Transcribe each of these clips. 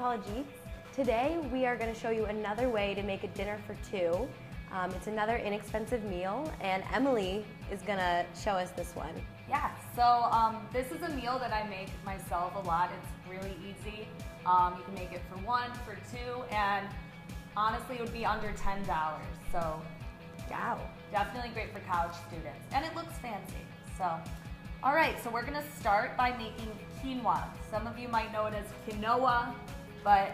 College Eats. Today we are going to show you another way to make a dinner for two. It's another inexpensive meal, and Emily is going to show us this one. Yeah, so this is a meal that I make myself a lot. It's really easy. You can make it for one, for two, and honestly it would be under $10. So Wow. Definitely great for college students. And it looks fancy. So, all right, so we're gonna start by making quinoa. Some of you might know it as quinoa, but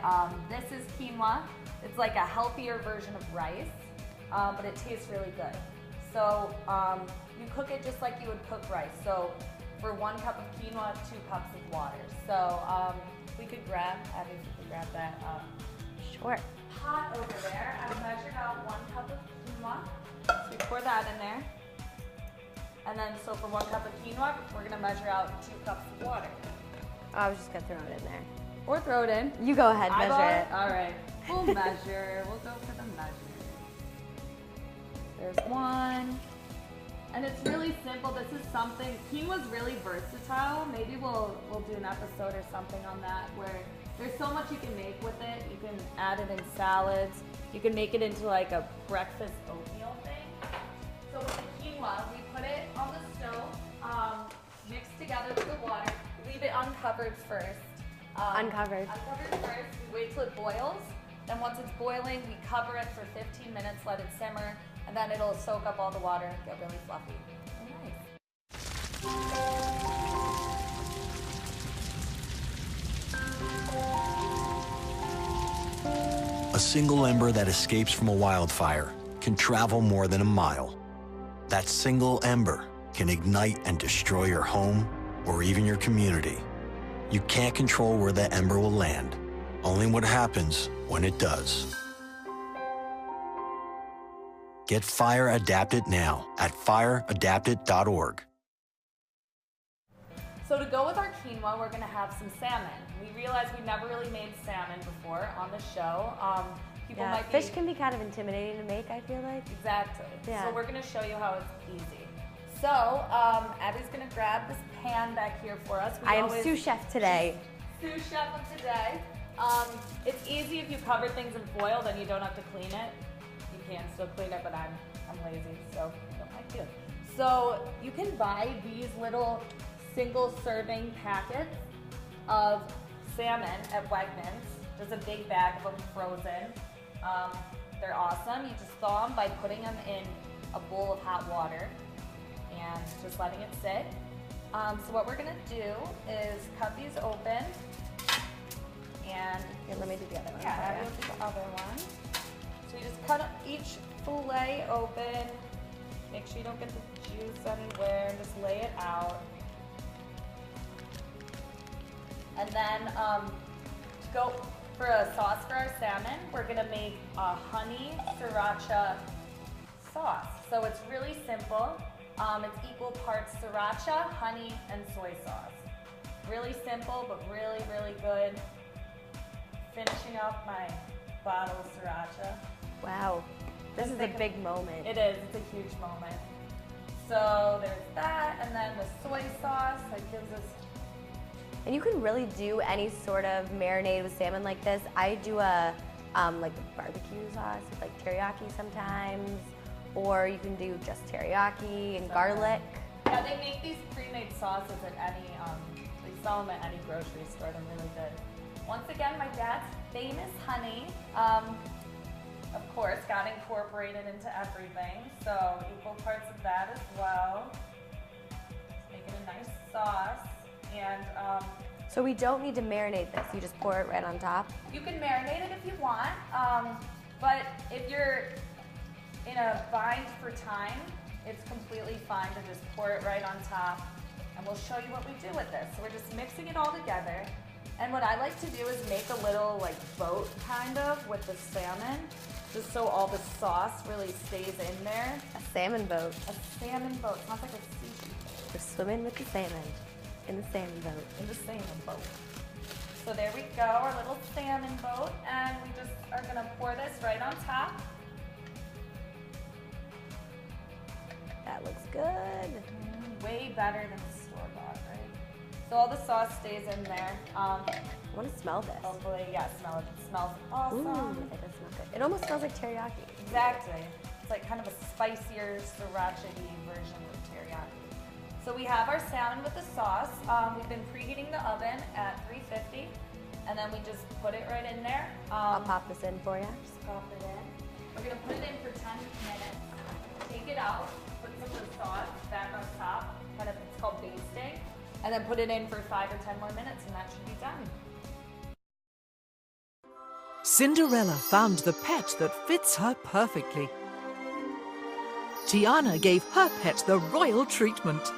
this is quinoa. It's like a healthier version of rice, but it tastes really good. So you cook it just like you would cook rice. So for 1 cup of quinoa, 2 cups of water. So we could grab, Abby, if you could grab that Sure. pot over there. I measured out 1 cup of quinoa. So we pour that in there. And then, so for 1 cup of quinoa, we're gonna measure out 2 cups of water. I was just gonna throw it in there. Or throw it in. You go ahead, measure it. All right, we'll measure. We'll go for the measure. There's 1. And it's really simple. This is something, quinoa's really versatile. Maybe we'll do an episode or something on that where there's so much you can make with it. You can add it in salads. You can make it into like a breakfast oatmeal thing. So with the quinoa, we put it on the stove, mixed together with the water. Leave it uncovered first. Uncovered. Uncovered first. We wait till it boils. Then once it's boiling, we cover it for 15 minutes, let it simmer, and then it'll soak up all the water and get really fluffy. A single ember that escapes from a wildfire can travel more than a mile. That single ember can ignite and destroy your home or even your community. You can't control where that ember will land, only what happens when it does. Get Fire Adapted now at fireadapted.org. So to go with our quinoa, we're gonna have some salmon. We realized we never really made salmon before on the show. Fish can be kind of intimidating to make, I feel like. Exactly. Yeah. So we're gonna show you how it's easy. So Abby's gonna grab this pan back here for us. I am sous chef today. Sous chef of today. It's easy if you cover things in foil, then you don't have to clean it. You can still clean it, but I'm lazy, so I don't like to. So you can buy these little single serving packets of salmon at Wegmans. There's a big bag of them frozen. They're awesome. You just thaw them by putting them in a bowl of hot water and just letting it sit. So what we're gonna do is cut these open and Here, let me do the other one. yeah, I'll do the other one. So you just cut up each fillet open. Make sure you don't get the juice anywhere and just lay it out. And then to go for a sauce for our salmon, we're gonna make a honey sriracha sauce. So it's really simple. It's equal parts sriracha, honey, and soy sauce. Really simple, but really, really good. Finishing up my bottle of sriracha. Wow. This is a big moment. It is, it's a huge moment. So there's that, and then the soy sauce that gives us. And you can really do any sort of marinade with salmon like this. I do a like a barbecue sauce with like teriyaki sometimes, or you can do just teriyaki and garlic. Yeah, they make these pre-made sauces at any, they sell them at any grocery store. They're really good. Once again, my dad's famous honey, of course, got incorporated into everything. So equal parts of that as well. Just make it a nice sauce. And So we don't need to marinate this. You just pour it right on top. you can marinate it if you want, but if you're in a bind for time, it's completely fine to just pour it right on top. And we'll show you what we do with this. So we're just mixing it all together. And what I like to do is make a little like boat kind of with the salmon, just so all the sauce really stays in there. A salmon boat. A salmon boat, sounds like a sushi boat. We're swimming with the salmon in the salmon boat. In the salmon boat. So there we go, our little salmon boat, and we just are gonna pour this right on top. That looks good. Way better than the store-bought, right? So all the sauce stays in there. I want to smell this. Hopefully, yeah, smell it. It smells awesome. Ooh, it does smell good. It almost smells like teriyaki. Exactly. It's like kind of a spicier sriracha-y version of teriyaki. So we have our salmon with the sauce. We've been preheating the oven at 350, and then we just put it right in there. I'll pop this in for you. Just pop it in. We're gonna put it in for 10 minutes. Take it out, put some of the sauce back on top, kind of, it's called basting, and then put it in for 5 or 10 more minutes, and that should be done. Cinderella found the pet that fits her perfectly. Tiana gave her pet the royal treatment.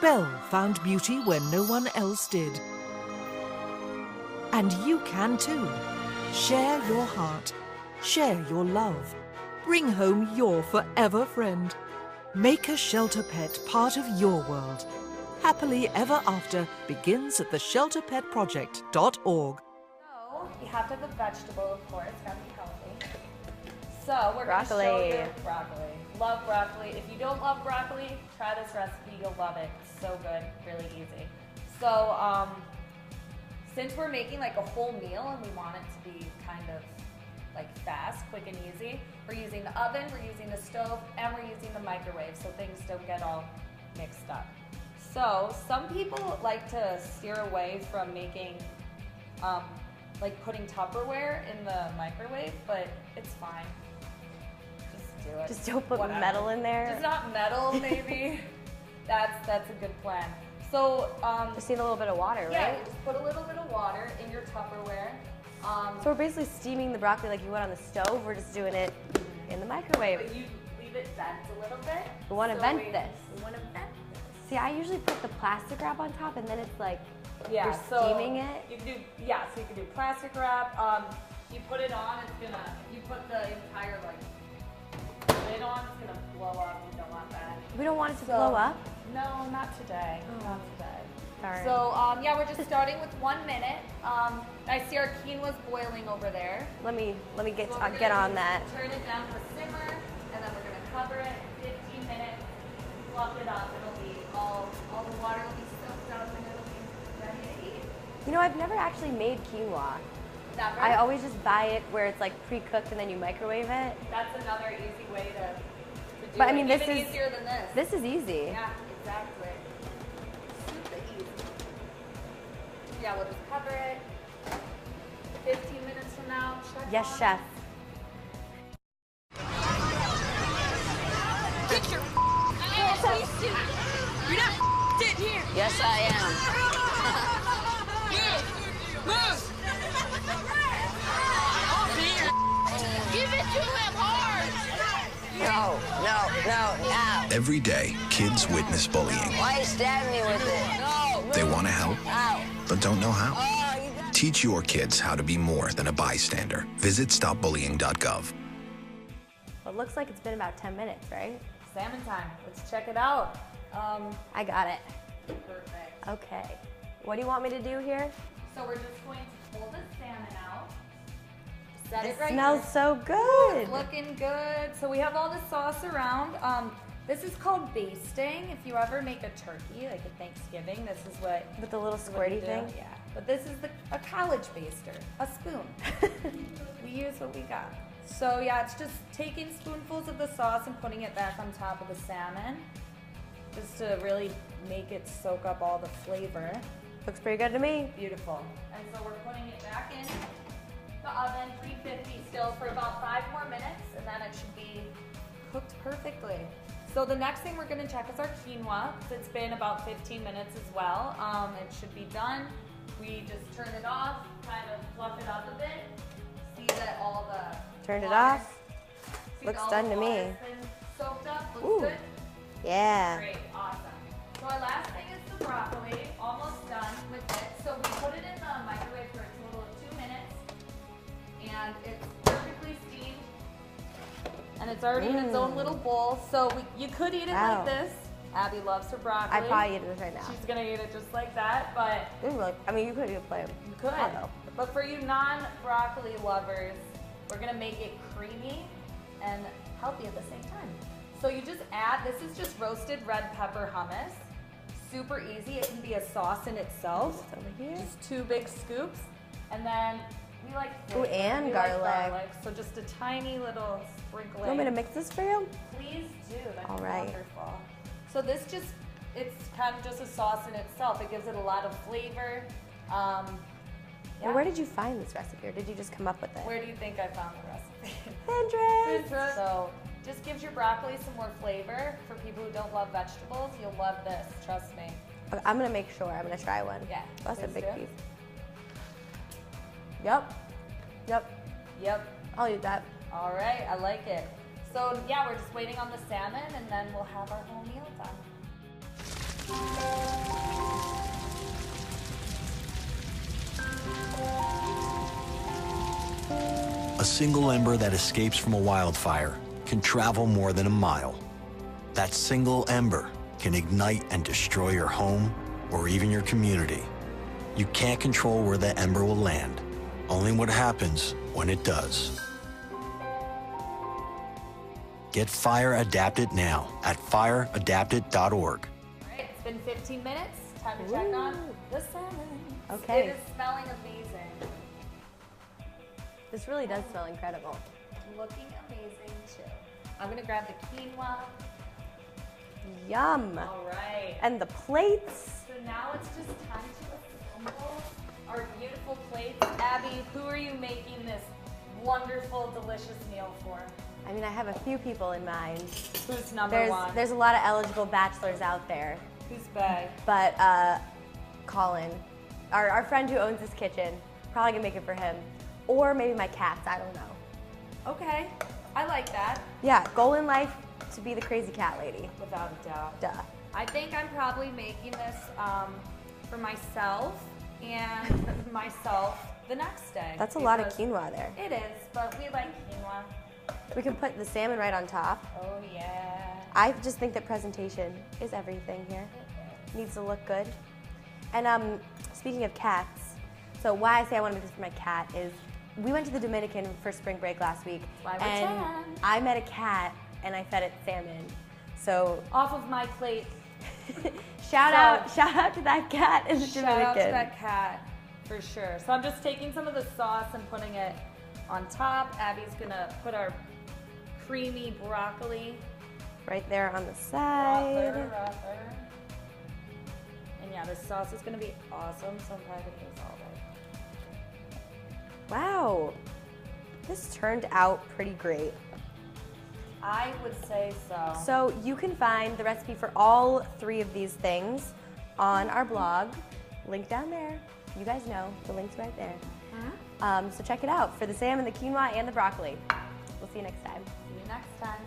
Belle found beauty where no one else did. And you can too. Share your heart. Share your love. Bring home your forever friend. Make a shelter pet part of your world. Happily Ever After begins at theshelterpetproject.org. So, you have to have a vegetable, of course, gotta be healthy. So, we're gonna show Broccoli. you broccoli. Love broccoli. If you don't love broccoli, try this recipe, you'll love it. It's so good, really easy. So, since we're making like a whole meal and we want it to be kind of like fast, quick and easy, we're using the oven, we're using the stove, and we're using the microwave so things don't get all mixed up. So some people like to steer away from making, like putting Tupperware in the microwave, but it's fine. Just do it. Just don't put Whatever. metal in there. Just not metal, maybe. That's a good plan. So Just need a little bit of water, yeah, right? you just put a little bit of water in your Tupperware. So we're basically steaming the broccoli like you would on the stove. We're just doing it in the microwave. But you leave it vent a little bit. We want to So vent this. We want to vent this. See, I usually put the plastic wrap on top and then it's like Yeah, you're so steaming it. You can do, yeah, so you can do plastic wrap. You put it on, it's gonna, you put the entire like lid on, it's gonna blow up. You don't want that. We don't want it to So- blow up. No, not today. Not today. Darn. So yeah, we're just starting with 1 minute. I see our quinoa's boiling over there. Let me get So we're get gonna on that. Turn it down to simmer, and then we're gonna cover it 15 minutes. Fluff it up. It'll be all the water will be soaked up, and it'll be ready to eat. You know, I've never actually made quinoa. Never. I always just buy it where it's like pre-cooked and then you microwave it. That's another easy way to do But I it. mean, this Even is- easier than this. This is easy. Yeah, exactly. Super easy. Yeah, we'll just cover it. 15 minutes from now, check Yes, on chef. Get your ass suit. You're not in here. Yes, I am. Move. Give it to him hard. No. Every day, kids witness bullying. Why you stab me with it? No. They want to help, Ow. but don't know how. Oh, you got... Teach your kids how to be more than a bystander. Visit stopbullying.gov. Well, it looks like it's been about 10 minutes, right? salmon time. Let's check it out. I got it. Perfect. Okay. What do you want me to do here? So we're just going to pull the salmon out. Set It it right smells here. so good. It's looking good. So we have all the sauce around. This is called basting. If you ever make a turkey, like at Thanksgiving, this is what With the little this is what you squirty do. thing? Yeah. But this is a college baster, a spoon. We use what we got. So yeah, it's just taking spoonfuls of the sauce and putting it back on top of the salmon, just to really make it soak up all the flavor. Looks pretty good to me. Beautiful. And so we're putting it back in the oven, 350 still for about 5 more minutes, and then it should be cooked perfectly. So the next thing we're gonna check is our quinoa. It's been about 15 minutes as well. It should be done. We just turn it off, kind of fluff it up a bit. See that all the Turned it water- off. see Looks all done the to me. water's been soaked up. Looks Ooh. good. Yeah. Great, awesome. So our last thing is the broccoli, almost done with it. So we put it in the microwave for a total of 2 minutes, and it's perfectly steamed, and it's already in its own little bowl. So you could eat it Wow. like this. Abby loves her broccoli. I'd probably eat this right now. She's gonna eat it just like that, but Ooh, like, I mean, you could even play them. you could. Although. But for you non-broccoli lovers, we're gonna make it creamy and healthy at the same time. So you just add, this is just roasted red pepper hummus. super easy. It can be a sauce in itself. It's over here. Just 2 big scoops. And then we like Ooh, and garlic. Like garlic. So just a tiny little sprinkling. You want me to mix this for you? Please do. That's All right. wonderful. So this just, it's kind of just a sauce in itself. It gives it a lot of flavor. Yeah. Well, where did you find this recipe, or did you just come up with it? Where do you think I found the recipe? Pinterest. So just gives your broccoli some more flavor. For people who don't love vegetables, you'll love this, trust me. Okay, I'm gonna make sure. I'm gonna try one. Yeah, That's a please big do. piece. Yep. Yep. I'll eat that. All right, I like it. So yeah, we're just waiting on the salmon and then we'll have our whole meal done. A single ember that escapes from a wildfire can travel more than a mile. That single ember can ignite and destroy your home or even your community. You can't control where the ember will land, only what happens when it does. Get Fire Adapted now at fireadapted.org. All right, it's been 15 minutes. Time to check on the salmon. Okay. It is smelling amazing. This really does smell incredible. Looking amazing too. I'm gonna grab the quinoa. Yum. All right. And the plates. So now it's just time to assemble our beautiful plates. Abby, who are you making this wonderful, delicious meal for? I mean, I have a few people in mind. Who's number one? There's a lot of eligible bachelors out there. Who's bae? But Colin, our friend who owns this kitchen, probably gonna make it for him. Or maybe my cats, I don't know. Okay, I like that. Yeah, goal in life, to be the crazy cat lady. Without a doubt. Duh. I think I'm probably making this for myself and myself the next day. That's a lot of quinoa there. It is, but we like quinoa. We can put the salmon right on top. Oh yeah. I just think that presentation is everything here. Needs to look good. And speaking of cats, so why I say I want to make this for my cat is we went to the Dominican for spring break last week. Why we're and tan. I met a cat and I fed it salmon. So Off of my plate. shout out to that cat in the Shout Dominican. out to that cat, for sure. So I'm just taking some of the sauce and putting it on top. Abby's gonna put our creamy broccoli. Right there on the side. Rother. And yeah, this sauce is gonna be awesome, so I'm probably gonna use all of it. Wow, this turned out pretty great. I would say so. So you can find the recipe for all 3 of these things on our blog. Link down there. You guys know, the link's right there. So check it out for the salmon, the quinoa, and the broccoli. We'll see you next time. See you next time.